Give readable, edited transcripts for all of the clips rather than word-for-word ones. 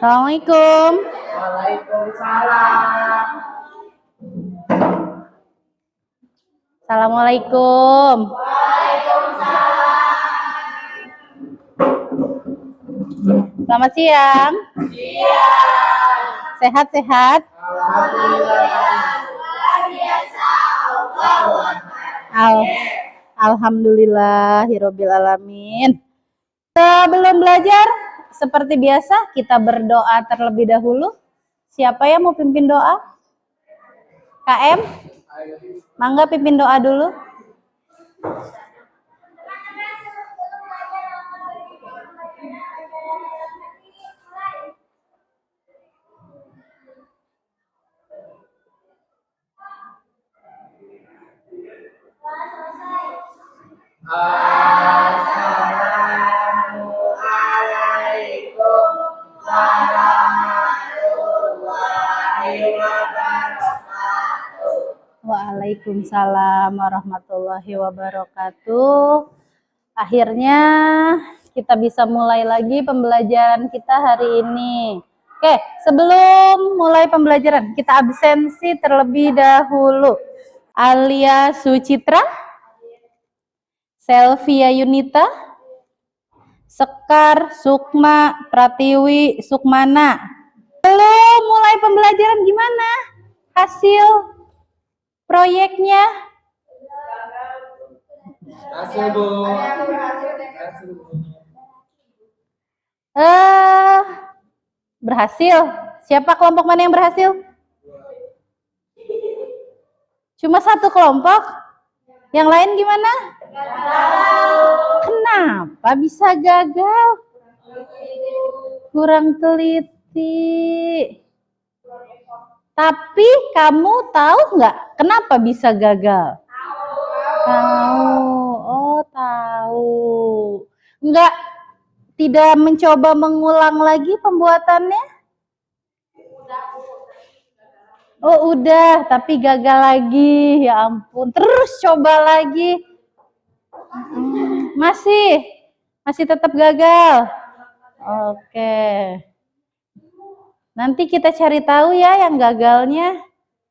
Assalamualaikum. Waalaikumsalam. Assalamualaikum. Selamat siang. Sehat-sehat? Alhamdulillahirabbil alamin. Sebelum belajar, seperti biasa kita berdoa terlebih dahulu. Siapa yang mau pimpin doa? KM? Mangga pimpin doa dulu. Assalamualaikum warahmatullahi wabarakatuh. Waalaikumsalam warahmatullahi wabarakatuh. Akhirnya kita bisa mulai lagi pembelajaran kita hari ini. Oke, sebelum mulai pembelajaran, kita absensi terlebih dahulu. Alia Sucitra, Selvia Yunita, Sekar, Sukma, Pratiwi, Sukmana. Belum mulai pembelajaran, gimana hasil proyeknya? Hasil, Bu. Berhasil. Siapa kelompok mana yang berhasil? Cuma satu kelompok? Yang lain gimana? Kenapa bisa gagal? Kurang teliti. Tapi kamu tahu nggak kenapa bisa gagal? Tahu. Oh, tahu. Enggak, tidak mencoba mengulang lagi pembuatannya? Oh, udah, tapi gagal lagi. Ya ampun, terus coba lagi. Masih tetap gagal. Oke. Nanti kita cari tahu ya yang gagalnya.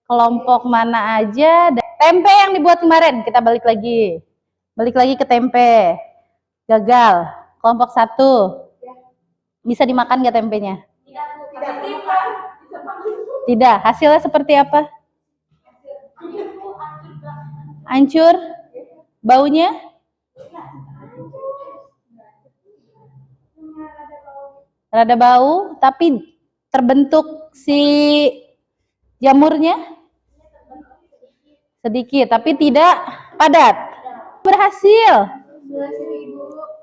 Kelompok mana aja. Tempe yang dibuat kemarin, kita balik lagi. Balik lagi ke tempe. Gagal. Kelompok 1. Bisa dimakan nggak tempenya? Tidak. Hasilnya seperti apa? Hancur? Baunya? Rada bau, tapi terbentuk si jamurnya? Sedikit, tapi tidak padat. Berhasil.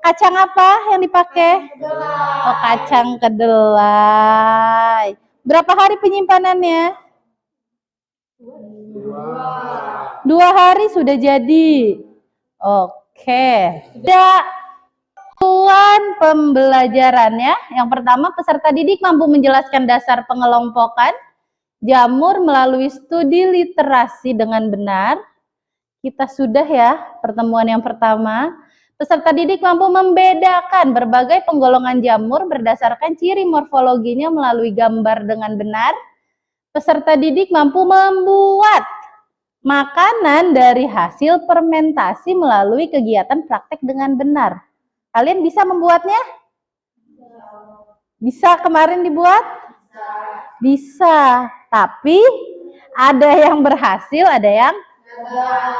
Kacang apa yang dipakai? Oh, kacang kedelai. Berapa hari penyimpanannya? 2 hari sudah jadi. Oke. Tuan pembelajarannya. Yang pertama, peserta didik mampu menjelaskan dasar pengelompokan jamur melalui studi literasi dengan benar. Kita sudah ya pertemuan yang pertama. Peserta didik mampu membedakan berbagai penggolongan jamur berdasarkan ciri morfologinya melalui gambar dengan benar. Peserta didik mampu membuat makanan dari hasil fermentasi melalui kegiatan praktek dengan benar. Kalian bisa membuatnya? Bisa kemarin dibuat? Bisa. Tapi ada yang berhasil, ada yang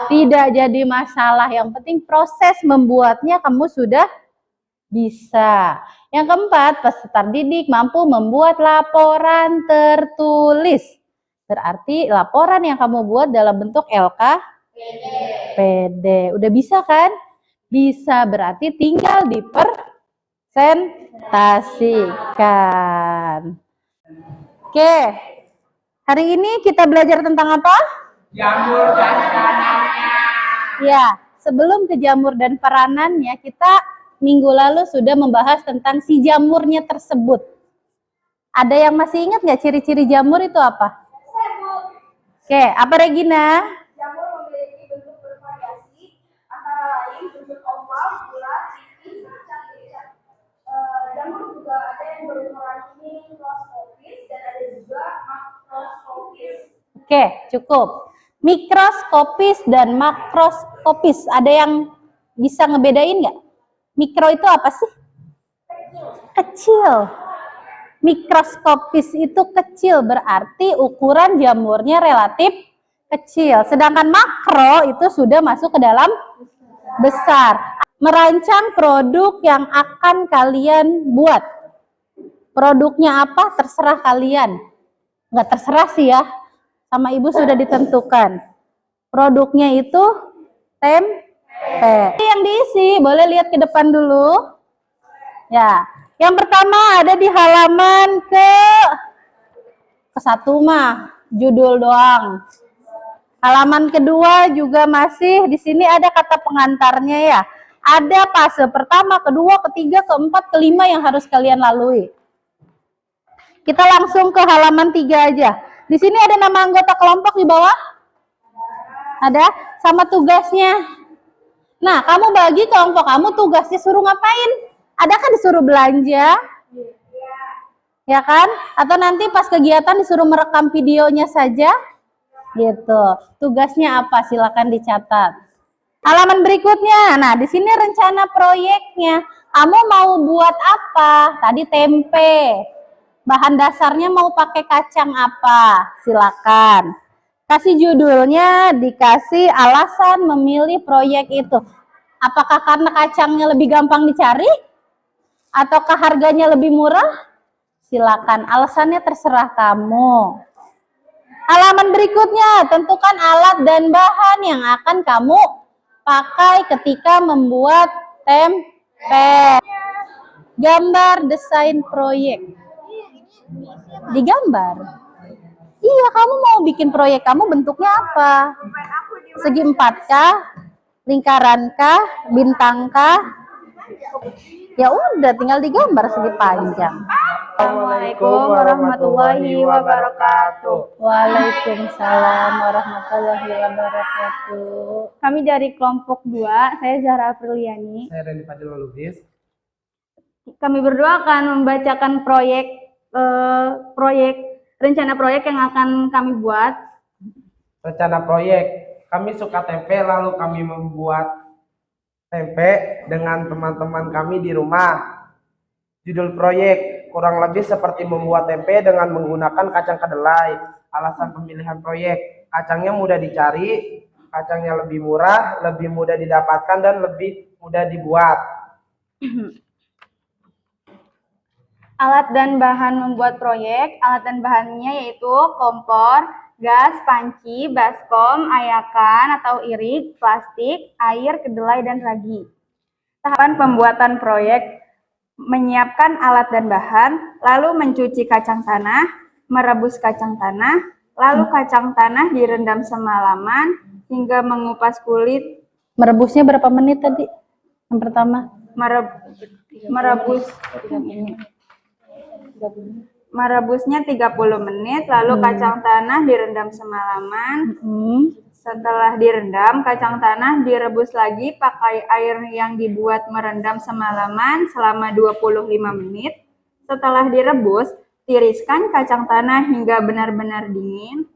tidak jadi masalah. Yang penting proses membuatnya kamu sudah bisa. Yang keempat, peserta didik mampu membuat laporan tertulis. Berarti laporan yang kamu buat dalam bentuk LKPD. Udah bisa kan? Bisa, berarti tinggal dipresentasikan. Oke, hari ini kita belajar tentang apa? Jamur dan peranannya. Ya, sebelum ke jamur dan peranannya, kita minggu lalu sudah membahas tentang si jamurnya tersebut. Ada yang masih ingat nggak ciri-ciri jamur itu apa? Oke, apa Regina? Jamur memiliki bentuk bervariasi, antara lain bentuk oval, bulat, tipis, pucat. Jamur juga ada yang berukuran mini, Oke, cukup. Mikroskopis dan makroskopis. Ada yang bisa ngebedain nggak? Mikro itu apa sih? Kecil. Mikroskopis itu kecil, berarti ukuran jamurnya relatif kecil. Sedangkan makro itu sudah masuk ke dalam besar. Merancang produk yang akan kalian buat. Produknya apa? Terserah kalian. Nggak terserah sih ya. Sama ibu sudah ditentukan. Produknya itu tempe. Yang diisi, boleh lihat ke depan dulu. Ya, yang pertama ada di halaman ke satu mah judul doang. Halaman kedua juga masih di sini ada kata pengantarnya ya. Ada fase pertama, kedua, ketiga, keempat, kelima yang harus kalian lalui. Kita langsung ke halaman 3 aja. Di sini ada nama anggota kelompok di bawah? Ada? Sama tugasnya. Nah, kamu bagi kelompok kamu tugasnya suruh ngapain? Adakah disuruh belanja? Ya kan? Atau nanti pas kegiatan disuruh merekam videonya saja? Gitu. Tugasnya apa? Silakan dicatat. Halaman berikutnya. Nah, di sini rencana proyeknya. Kamu mau buat apa? Tadi tempe. Bahan dasarnya mau pakai kacang apa? Silakan. Kasih judulnya, dikasih alasan memilih proyek itu. Apakah karena kacangnya lebih gampang dicari? Ataukah harganya lebih murah? Silakan. Alasannya terserah kamu. Halaman berikutnya, tentukan alat dan bahan yang akan kamu pakai ketika membuat tempe. Gambar desain proyek. Digambar. Iya, kamu mau bikin proyek kamu bentuknya apa? Segi 4K, lingkarankah, bintangkah? Ya udah, tinggal digambar segi panjang. Assalamualaikum warahmatullahi wabarakatuh. Waalaikumsalam warahmatullahi wabarakatuh. Kami dari kelompok 2, saya Zahra Apriliani. Saya Reni Fadil Lubis. Kami berdua akan membacakan rencana proyek yang akan kami buat. Rencana proyek. Kami suka tempe, lalu kami membuat tempe dengan teman-teman kami di rumah. Judul proyek kurang lebih seperti membuat tempe dengan menggunakan kacang kedelai. Alasan pemilihan proyek, kacangnya mudah dicari, kacangnya lebih murah, lebih mudah didapatkan, dan lebih mudah dibuat. Alat dan bahan membuat proyek. Alat dan bahannya yaitu kompor, gas, panci, baskom, ayakan atau irik, plastik, air, kedelai, dan ragi. Tahapan pembuatan proyek: menyiapkan alat dan bahan, lalu mencuci kacang tanah, merebus kacang tanah, lalu kacang tanah direndam semalaman hingga mengupas kulit. Merebusnya berapa menit tadi? Yang pertama? Merebusnya 30 menit, lalu kacang tanah direndam semalaman. Setelah direndam, kacang tanah direbus lagi pakai air yang dibuat merendam semalaman selama 25 menit. Setelah direbus, tiriskan kacang tanah hingga benar-benar dingin.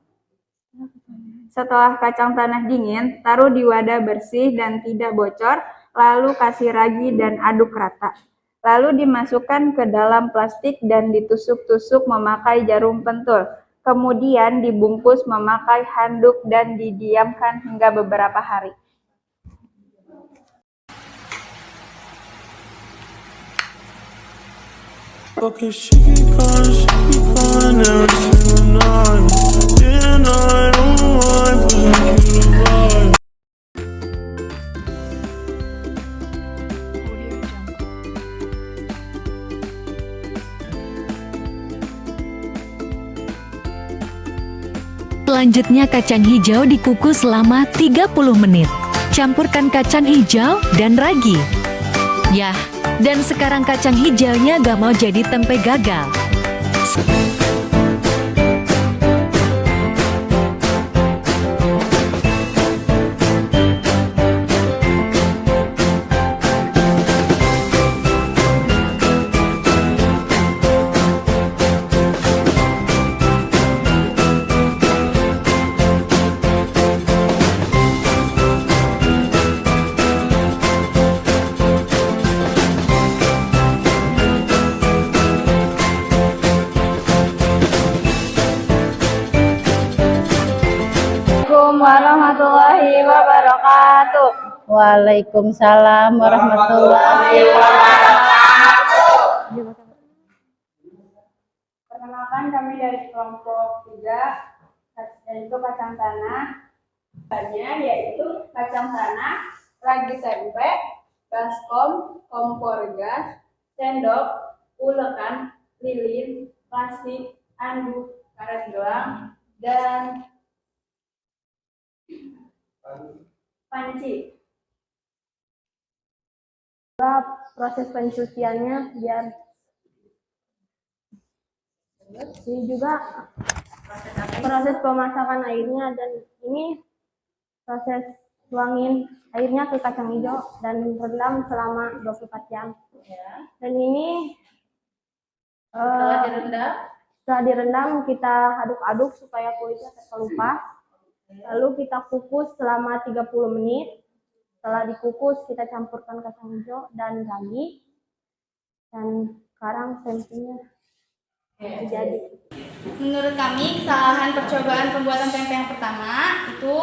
Setelah kacang tanah dingin, taruh di wadah bersih dan tidak bocor, lalu kasih ragi dan aduk rata. Lalu dimasukkan ke dalam plastik dan ditusuk-tusuk memakai jarum pentul. Kemudian dibungkus memakai handuk dan didiamkan hingga beberapa hari. Selanjutnya kacang hijau dikukus selama 30 menit. Campurkan kacang hijau dan ragi. Yah, dan sekarang kacang hijaunya gak mau jadi tempe gagal. warahmatullahi wabarakatuh. Waalaikumsalam warahmatullahi wabarakatuh. Perkenalkan, kami dari kelompok 3, yaitu kacang tanah. Bahannya yaitu kacang tanah, ragi tempe, baskom, kompor gas, sendok, ulekan, lilin, plastik, anduk, karet gelang, dan panci. Proses pencuciannya biar ini juga proses pemasakan airnya, dan ini proses tuangin airnya ke kacang hijau dan rendam selama 24 jam. Dan ini setelah direndam kita aduk-aduk supaya kulitnya terkelupas. Lalu kita kukus selama 30 menit. Setelah dikukus kita campurkan kacang hijau dan ragi. Dan sekarang tempenya jadi. Menurut kami, kesalahan percobaan pembuatan tempe yang pertama itu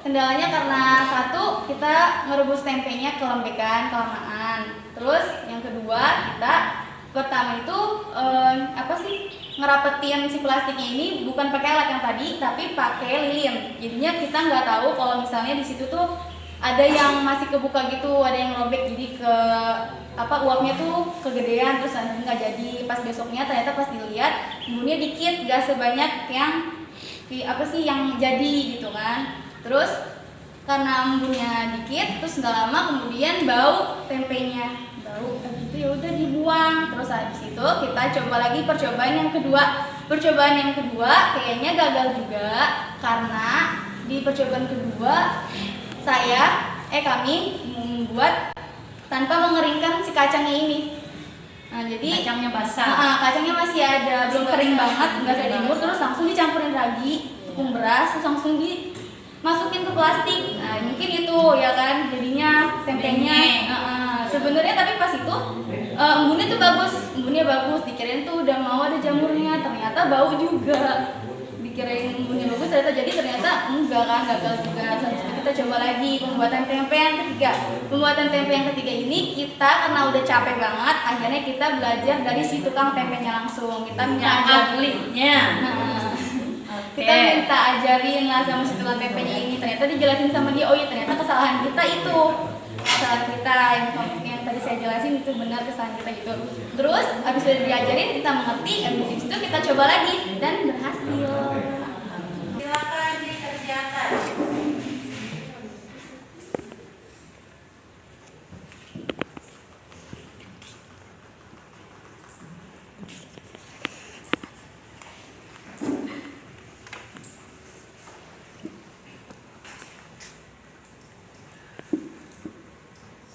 kendalanya karena satu, kita merebus tempenya kelembekan, kelamaan. Terus yang kedua, kita pertama itu ngerapetin si plastiknya ini bukan pakai alat yang tadi, tapi pakai lilin. Jadinya kita nggak tahu kalau misalnya di situ tuh ada yang masih kebuka gitu, ada yang robek, jadi uapnya tuh kegedean, terus nggak jadi. Pas besoknya ternyata pas dilihat embunnya dikit, gak sebanyak yang yang jadi gitu kan. Terus karena embunnya dikit, terus nggak lama kemudian bau tempenya, bau gitu, ya udah dibuang. Terus habis itu kita coba lagi percobaan yang kedua kayaknya gagal juga, karena di percobaan kedua kami membuat tanpa mengeringkan si kacangnya ini. Nah, jadi Kacangnya basah. Kacangnya masih ada, belum kering banget, nggak ada dimur. Terus langsung dicampurin ragi, tepung beras, terus langsung dimasukin ke plastik. Nah, mungkin itu ya kan jadinya tempenya. Sebenarnya tapi pas itu embunnya bagus, dikirain tuh udah mau ada jamurnya, ternyata bau juga. Dikirain embunnya bagus, ternyata enggak kan, gagal juga. Selanjutnya kita coba lagi pembuatan tempe yang ketiga. Pembuatan tempe yang ketiga ini kita karena udah capek banget, akhirnya kita belajar dari si tukang tempenya langsung. Kita minta Ahlinya. kita minta ajarin lah sama si tukang tempenya ini. Ternyata dijelasin sama dia, oh iya ternyata kesalahan kita itu. Kesalahan kita yang tadi saya jelasin itu benar, kesalahan kita gitu. Terus habis udah diajarin kita mengerti, habis itu kita coba lagi dan berhasil. Silakan dikerjakan.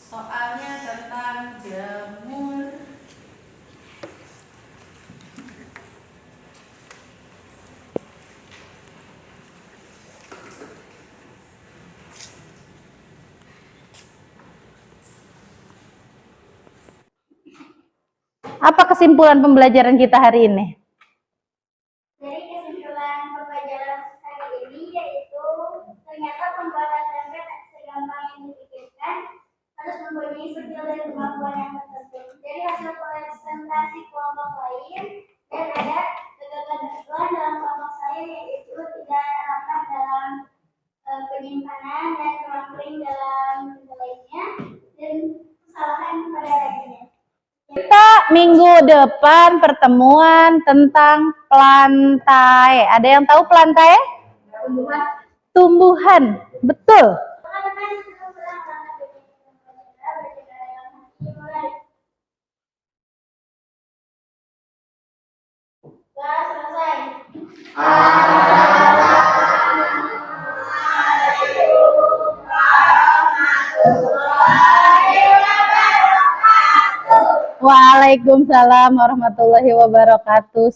Soalnya tentang jamur. Apa kesimpulan pembelajaran kita hari ini? Jadi kesimpulan pembelajaran hari ini yaitu ternyata pembuatan tempe tak segampang yang dipikirkan, harus mempunyai skill dan kemampuan yang tertentu. Jadi hasil presentasi kelompok lain dan ada kegagalan dalam kelompok saya, yaitu tidak rapat dalam penyimpanan dan kurang kering dalam lainnya, dan kesalahan pada lainnya. Kita minggu depan pertemuan tentang plantae. Ada yang tahu plantae? Tumbuhan. Betul. Waalaikumsalam warahmatullahi wabarakatuh.